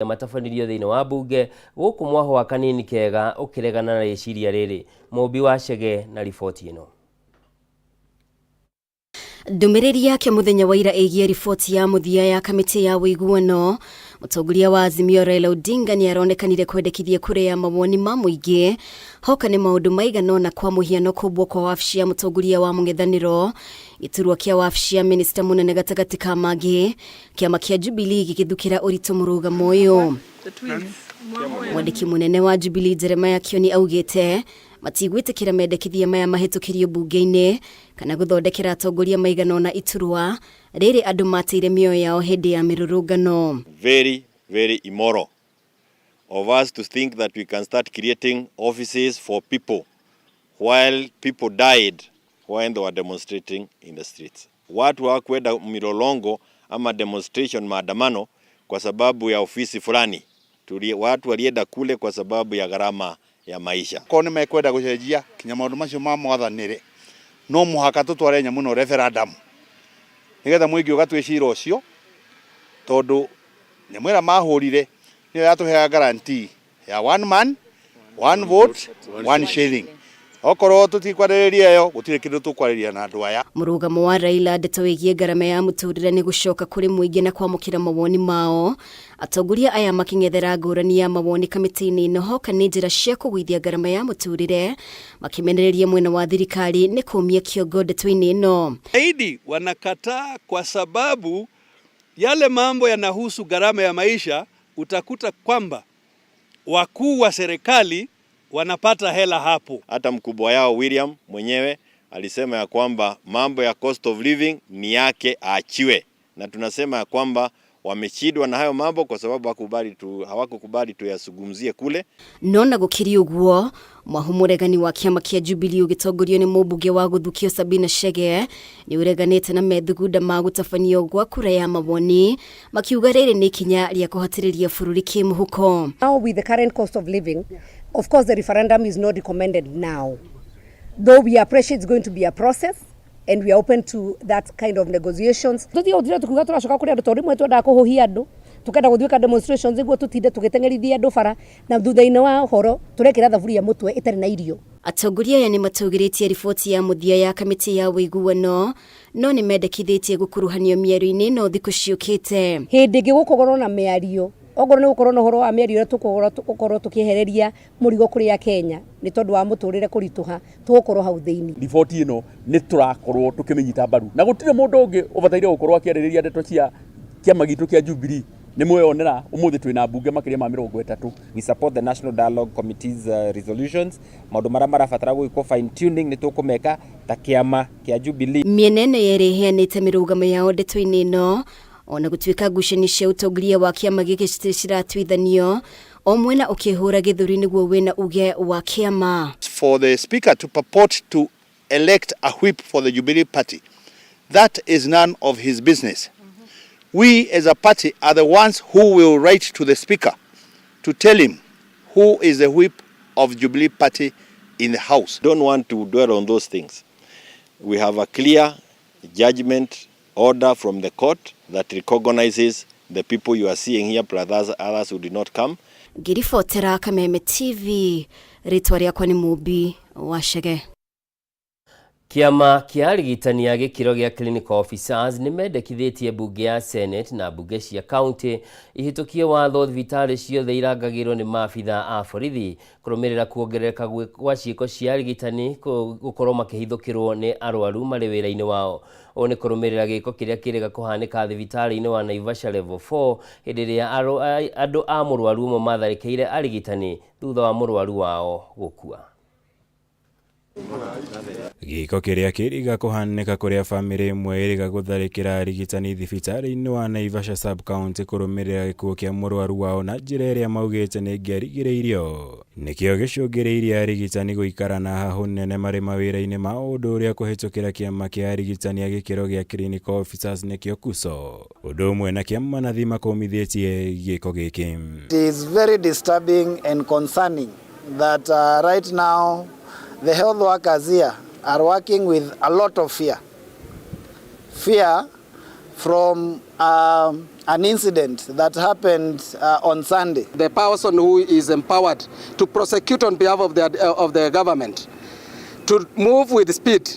matafanirio thĩinĩ wa bunge gũkũ mwaho wa kanini kega ũkĩregana na rĩciria rĩrĩ. Mũmbi wa Chege na riboti ĩno. Ndũmĩrĩri yake mũthenya wa ira ĩgiĩ riboti ya mũthia ya kamĩtĩ ya ũiguano, mũtongoria wa Azimio Raila Odinga nĩ aronekanire kwendekithia kura ya mawoni ma mũingĩ hoka nĩ maũndũ maigana ũna kwa mũhiano kũmbwo kwa wabici ya mũtongoria wa mũng'ethanĩro, gĩturwa kĩa wabici ya minista mũnene gatagatĩ ka mangĩ, kĩama kĩa Jubilee gĩgĩthukĩra ũritũ mũrũgamo ũyũ. Mwandĩki mũnene wa Jubilee Jeremiah Kioni augĩte matigwĩtĩkĩra mendekithia maya mahĩtũkĩrio bunge-inĩ kana gũthondekera atongoria maigana ũna iturwa rĩrĩ andũ mateire mĩoyo yao hĩndĩ ya mĩrũrũngano. Very immoral of us to think that we can start creating offices for people while people died when they were demonstrating in the streets. Watu hawakwenda milolongo ama demonstration maandamano kwa sababu ya ofisi fulani. Watu walienda kule kwa sababu ya gharama ya maisha. Kone mekwenda gucenjia kinya maundu macio ma mwathanire no muhaka tutware nyamu no referendum nigetha muingi ugatwicira ucio tondu nyamwira mahurire ni yatuhega guarantee ya one man one vote one shilling. Okorwo tutikwarĩrĩria yo gutire kindu tukwarĩrĩria na andu aya. Mũrũgamo wa Raila ndeto wĩgiĩ ngarama ya mũtũrĩre nĩ gũcoka kũrĩ mũingĩ na kwamũkĩra mawoni mao. Atongoria aya makĩng'ethera ngũrani ya mawoni kamĩtĩ-inĩ ĩno hoka nĩ njĩra cia kũgũithia ngarama ya mũtũrĩre, makĩmenereria mwena wa thirikari nĩ kũmia kĩongo ndeto-inĩ ĩno. Zaidi wanakataa kwa sababu yale mambo yanahusu gharama ya maisha. Utakuta kwamba wakuu wa serikali wanapata hela hapo. Hata mkubwa yao William mwenyewe alisema ya kwamba mambo ya cost of living ni yake aachiwe, na tunasema ya kwamba wamechidwa na hayo mambo kwa sababu hawakukubali tuyasugumzie kule. Nona gũkĩrĩ ũguo mwahumuregani wa kĩama kĩa Jubilee ũgĩtongorio nĩ mũmbunge wa gũthukio Sabina Chege nĩ ũreganĩte na methugunda ma gũtabanio gwa kura ya mawoni, makiuga rĩrĩ nĩ ikinya rĩa kũhatĩrĩria bũrũri kĩmũhuko. Now with the current cost of living, of course the referendum is not recommended now, though we appreciate it's going to be a process and we are open to that kind of negotiations. Tuthiĩ tukiuga tũracoka kũrĩ andũ tondũ imwe twendaga kũhũhia andũ tukenda gũthiĩka demonstrations iguo tutinde tũgĩteng'erithia andũ bara na thutha-inĩ wa horo tũrekĩra thaburia mũtwe itarĩ na irio. Atongoria aya nĩ matũgĩrĩtie riboti ya mũthia ya kamĩtĩ ya ũiguano no nĩ mendekithĩtie gũkuruhanio mĩario-inĩ no thikũ ciũkĩte. Hĩndĩ ĩngĩ gũkorwo na mĩario ogoro nĩ gũkorwo na ũhoro wa mĩario tũkorwo tũkĩehereria mũrigo kũrĩ a Kenya nĩ tondũ wa mũtũrĩre kũritũha tũgũkorwo hau thĩinĩ. Riboti ĩno nĩ tũrakorwo tũkĩmĩnyita mbaru na gũtirĩ mũndũ ũngĩ ũbataire gũkorwo akĩarĩrĩria ndeto cia kĩama gitũ kĩa Jubilee. Nĩ mwĩonera ũmũthĩ twĩna mbunge makĩria ma 30. We support the National Dialogue Committee's resolutions. Maũndũ marĩa marabatara gwĩkwo fine tuning nĩ tũkũmeka ta kĩama kĩa Jubilee. Mĩena ĩno yerĩ ĩheanĩte mĩrũgamo yao ndeto-inĩ ĩno ona gũtuĩka ngucanio cia ũtongoria wa kĩama gĩkĩ ciratuithanio o mwena ũkĩhũra gĩthũri nĩguo wĩna uge wa kĩama. For the speaker to purport to elect a whip for the Jubilee party, that is none of his business. We as a party are the ones who will write to the speaker to tell him who is the whip of Jubilee party in the house. Don't want to dwell on those things. We have a clear judgment order from the court that recognizes the people you are seeing here plus others who did not come. Ngiribotera Kameme TV, rĩtwa rĩakwa nĩ Mũmbi wa Chege. Kĩama kĩa arigitani a gĩkĩro gĩa clinical officers nĩ mendekithĩtie bunge ya Senate na bunge cia county ihĩtũkie watho thibitarĩ ciothe irangagĩrwo nĩ maabitha a borithi kũrũmĩrĩra kuongerereka gwa ciĩko cia arigitani gũkorwo makĩhithũkĩrwo nĩ arwaru marĩ wĩra-inĩ wao. O nĩ kũrũmĩrĩra gĩko kĩrĩa kĩrĩga kũhanĩka thibitarĩ-inĩ wa Naivasha level 4 hĩndĩ ĩrĩa andũ a mũrwaru ũmwe matharĩkĩire arigitani thutha wa mũrwaru wao gũkua. Gĩko kĩrĩa kĩrĩga kũhanĩka kũrĩa bamĩrĩ ĩmwe ĩrĩga gũtharĩkĩra arigitani thibitarĩ-inĩ wa Naivasha sub county kũrũmĩrĩra gĩkuũ kĩa mũrwaru wao na njĩra ĩrĩa maugĩte nĩ ngĩarigĩrĩirio. Nĩkĩo gĩcũngĩrĩirie arigitani gũikara na hahũ nene marĩ mawĩra-inĩ ma ũndũ ũrĩa kũhĩtũkĩra kĩama kĩa arigitani a gĩkĩro gĩa clinical officers nĩkĩo KUSO. Ũndũ ũmwe na kĩama nathi makomithĩtie gĩko gĩkĩ. It is very disturbing and concerning that right now the health workers here are working with a lot of fear. Fear from an incident that happened on Sunday. The person who is empowered to prosecute on behalf of the government to move with speed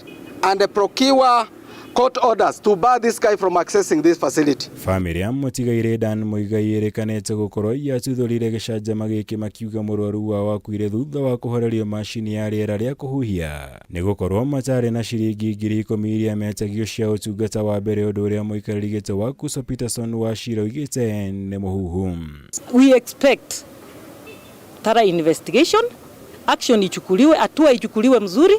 and procure court orders to bar this guy from accessing this facility. Family ya Mũtigaire Dan Mũigai ĩrĩkanĩte gũkorwo yatuthũrire gĩcanjama gĩkĩ makiuga mũrwaru wao wakuire thutha wa kũhorerio macini ya rĩera rĩa kũhuhia nĩ gũkorwo matarĩ na ciringi 10,000 iria metagio cia ũtungata wa mbere ũndũ ũrĩa mũikarĩri gĩtĩ wa Kuso Peterson wa Shiro oigĩte nĩ mũhuhu. We expect thorough investigation, action ichukuliwe, hatua ichukuliwe mzuri.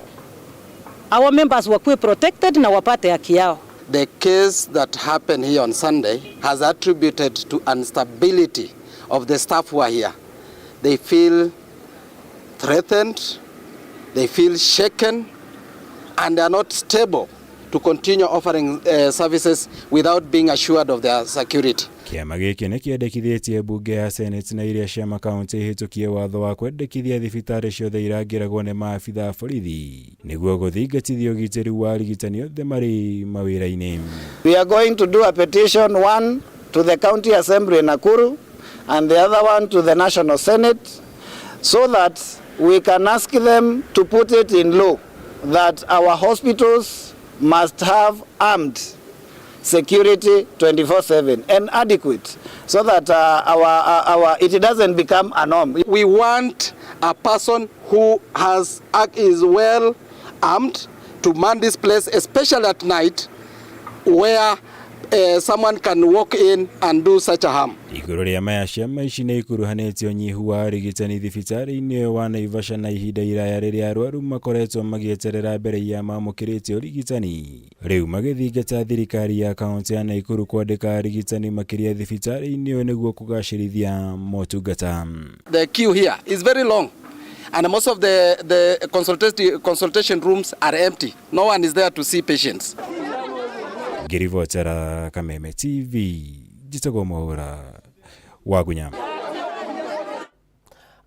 Our members were protected na wapate haki yao. The case that happened here on Sunday has attributed to instability of the staff who are here. They feel threatened, they feel shaken, and they are not stable to continue offering services without being assured of their security. Kĩama gĩkĩ nĩ kĩendekithĩtie bunge ya Senate na iria cia makaunti ihĩtũkie watho wa kwendekithia thibitarĩ ciothe irangĩragwo nĩ maabitha a borithi nĩguo gũthingatithia ũgitĩri wa arigitani othe marĩ mawĩra-inĩ. We are going to do a petition, one to the County Assembly in Nakuru and the other one to the National Senate, so that we can ask them to put it in law that our hospitals must have armed security 24/7 and adequate, so that it doesn't become a norm. We want a person who is well armed to man this place, especially at night, where someone can walk in and do such a harm. Igũrũ rĩa maya ciama ici nĩ ikuruhanĩtio ũnyihu wa arigitani thibitarĩ-inĩ wa Naivasha na ihinda iraya rĩrĩa arwaru makoretwo magĩeterera mbere ya mamũkĩrĩte ũrigitani. Rĩu magĩthingata thirikari ya kaunti ya Nakuru kwandĩka arigitani makĩria thibitarĩ-inĩ ũyũ nĩguo kũgacĩrithia motungata. The queue here is very long, and most of the consultation rooms are empty. No one is there to see patients. Ngĩribotera Kameme TV, njitagwo Mwaũra wa Gunyama.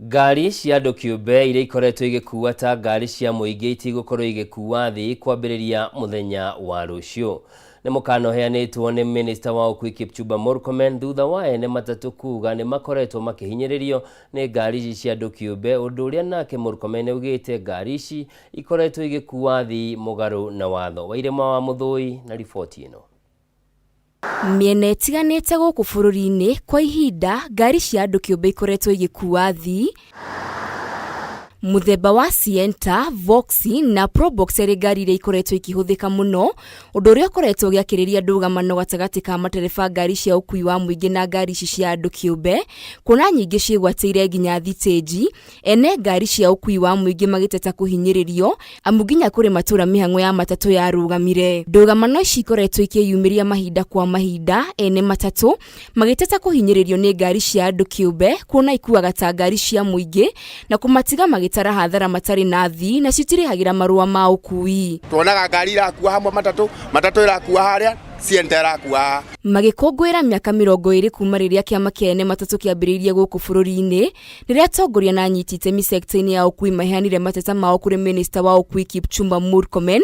Ngari cia andũ kĩũmbe iria ikoretwo igĩkuua ta ngari cia mũingĩ itigũkorwo igĩkuua thĩ kwambĩrĩria mũthenya wa rũciũ. Nĩ mũkana ũheanĩtwo nĩ Minister wa Ũkuui Kipchumba Murkomen thutha wa ene matatũ kuuga nĩ makoretwo makĩhinyĩrĩrio nĩ ngari ici cia andũ kĩũmbe, ũndũ ũrĩa nake Murkomen augĩte ngari ici ikoretwo igĩkuua thĩ mũgarũ na watho. Wairema wa Mũthũi na riboti ĩno. Mĩena ĩtiganĩte gũkũ bũrũri-inĩ kwa ihinda ngari cia andũ kĩũmbe ikoretwo igĩkuua thĩ. Muthemba wa Sienta, Voxi na Probox ĩrĩ ngari iria ikoretwo ikihũthĩka mũno, ũndũ ũrĩa ũkoretwo ũgĩakĩrĩria ndũgamano gatagatĩ ka matereba ngari cia ũkui wa mũingĩ na ngari ici cia andũ kĩũmbe, kuona nyingĩ ciĩgwatĩire nginya thitĩnji, ene ngari cia ũkui wa mũingĩ magĩteta kũhinyĩrĩrio, amu nginya kũrĩ matũra mĩhang'o ya matatũ yarũgamire. Ndũgamano ici ikoretwo ikĩyumĩria mahinda kwa mahinda, ene matatũ magĩteta kũhinyĩrĩrio nĩ ngari cia andũ kĩũmbe, kuona ikuaga ta ngari cia mũingĩ na kũmatiga magĩtara hathara matari na thi na citirĩhagĩra marũa ma ũkui. Tuonaga ngari irakuua hamwe matatũ irakuua harĩa, Sienta irakuua. Magĩkũngũĩra mĩaka 20 kuma rĩrĩa kĩama kĩa ene matatũ kĩambĩrĩirie gũkũ bũrũri-inĩ, rĩrĩa atongoria na anyiti itemi sector-inĩ ya ũkui maheanire mateta mao kũrĩ Minister wa Ũkui Kipchumba Murkomen,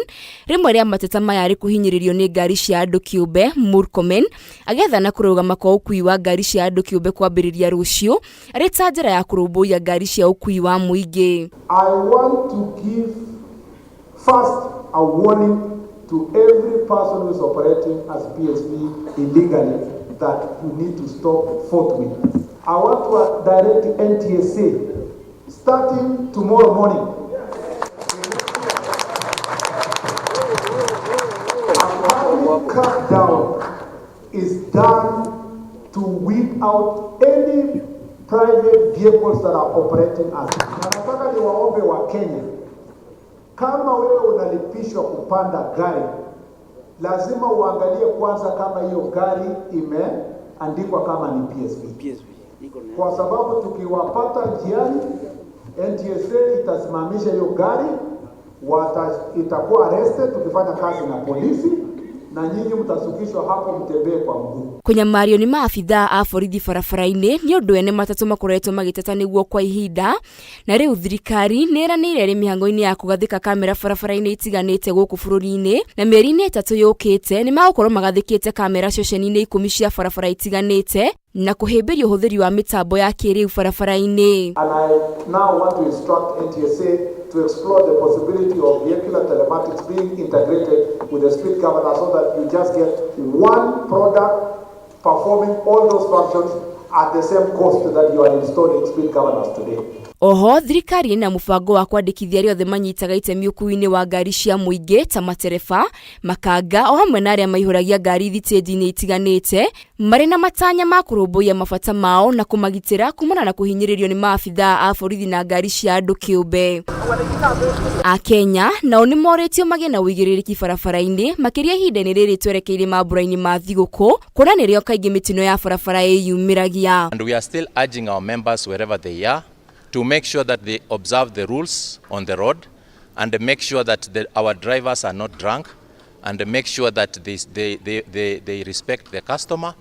rĩmwe rĩa mateta maya arĩ kũhinyĩrĩrio nĩ ngari cia andũ kĩũmbe. Murkomen agethana kũrũgama kwa ũkui wa ngari cia andũ kĩũmbe kwambĩrĩria rũciũ arĩ ta njĩra ya kũrũmbũiya ngari cia ũkui wa mũingĩ. I want to give first a warning to every person who is operating as PSV illegally that you need to stop forthwith. I want to direct NTSA starting tomorrow morning. A public crackdown is done to weed out any private vehicles that are operating as. Nataka niwaombe wa Kenya, kama wewe unalipishwa kupanda gari, lazima uangalie kwanza kama hiyo gari imeandikwa kama ni PSV. Kwa sababu tukiwapata njiani, NTSA itasimamisha hiyo gari, itakuwa arrested tukifanya kazi na polisi, na nyinyi mtasukishwa hapo mtembee kwa mguu. Kwenye mario ni maafitha a borithi barabara-inĩ nĩ ũndũ ene matatũ makoretwo magĩteta nĩguo kwa ihinda, na rĩu thirikari nĩranĩire rĩ mĩhango-inĩ ya kũgathĩka kamera barabara-inĩ itiganĩte gũkũ bũrũri-inĩ, na mĩeri-inĩ 3 yũkĩte nĩ magũkorwo magathĩkĩte kamera ceceni-inĩ 10 cia barabara itiganĩte na kuhĩmbĩria ũhũthĩri wa mĩtambo ya kĩrĩu barabara-inĩ. And I now want to instruct NTSA to explore the possibility of vehicular telematics being integrated with the speed governor so that you just get one product performing all those functions at the same cost that you are installing speed governors today. Oho, thirikari ĩna mũbango wa kwandĩkithia arĩa othe manyitaga itemi ũkuui-inĩ wa ngari cia mũingĩ ta matereba, makanga o hamwe na arĩa maihũragia ngari thitĩnji-inĩ itiganĩte marĩ na matanya ma kũrũmbũiya mabata mao na kũmagitĩra kumana na kũhinyĩrĩrio nĩ maabitha a borithi na ngari cia andũ kĩũmbe. Akenya nao nĩ morĩtio magĩe na ũigĩrĩrĩki barabara-inĩ makĩria ihinda-inĩ rĩrĩ twerekeire mambũra-inĩ ma thigũkũ kuona nĩrĩo kaingĩ mĩtino ya barabara ĩyumĩragia. And we are still urging our members wherever they are to make sure that they observe the rules on the road and make sure that our drivers are not drunk and make sure that they respect the customer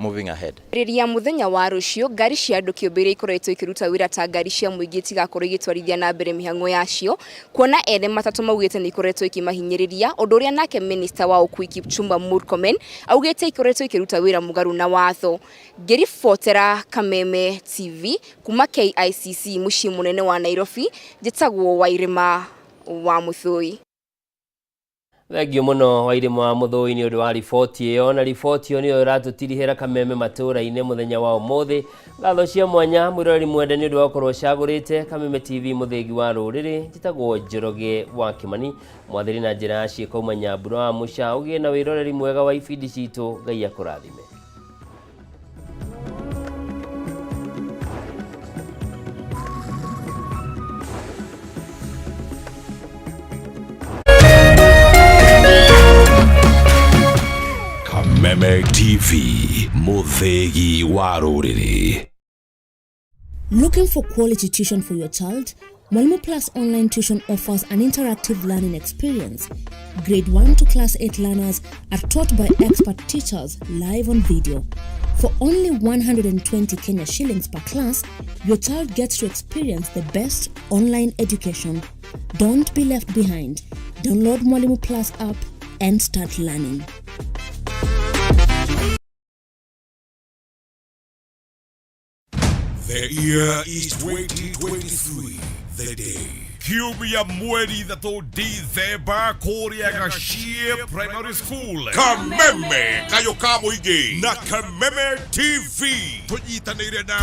moving ahead. Rĩrĩa mũthenya wa rũciũ ngari cia andũ kĩũmbe iria ikoretwo ikiruta wĩra ta ngari cia mũingĩ tigakorwo igĩtwarithia na mbere mĩhang'o yacio kuona ene matatũ maugĩte nĩ ikoretwo ikimahinyĩrĩria ũndũ ũrĩa nake minister wa ũkui Kipchumba Murkomen augĩte ikoretwo ikiruta wĩra mũgarũ na watho. Ngĩribotera Kameme TV kuma KICC mũciĩ mũnene wa Nairobi, njĩtagwo Wairima wa Mũthũi. Thengio mũno Wairima wa Mũthũi nĩ ũndũ wa riboti ĩyo, na riboti ĩyo nĩyo ĩratũtirihĩra Kameme Matuuraini mũthenya wa ũmũthĩ. Ngatho cia mwanya mwĩroreri mwende nĩ ũndũ wa gũkorwo cagũrĩte Kameme TV mũthĩgi wa rũrĩrĩ. Njĩtagwo Njoroge wa Kimani, mwathĩri na njĩra ya ciĩko uma Nyambura wa Mũca. Ũgĩe na wĩroreri mwega wa ibindi citũ, Ngai akũrathime. Kameme TV, Muthegi wa Rũrĩrĩ. Looking for quality tuition for your child? Mwalimu Plus Online Tuition offers an interactive learning experience. Grade 1 to Class 8 learners are taught by expert teachers live on video. For only 120 Kenya shillings per class, your child gets to experience the best online education. Don't be left behind. Download Mwalimu Plus app and start learning. The year is 2023, the day. Kiumia mweri thatũ Dithemba kũrĩa Gashie Primary School. Kameme kayo ka mũingĩ na Kameme TV tũnyitanĩire na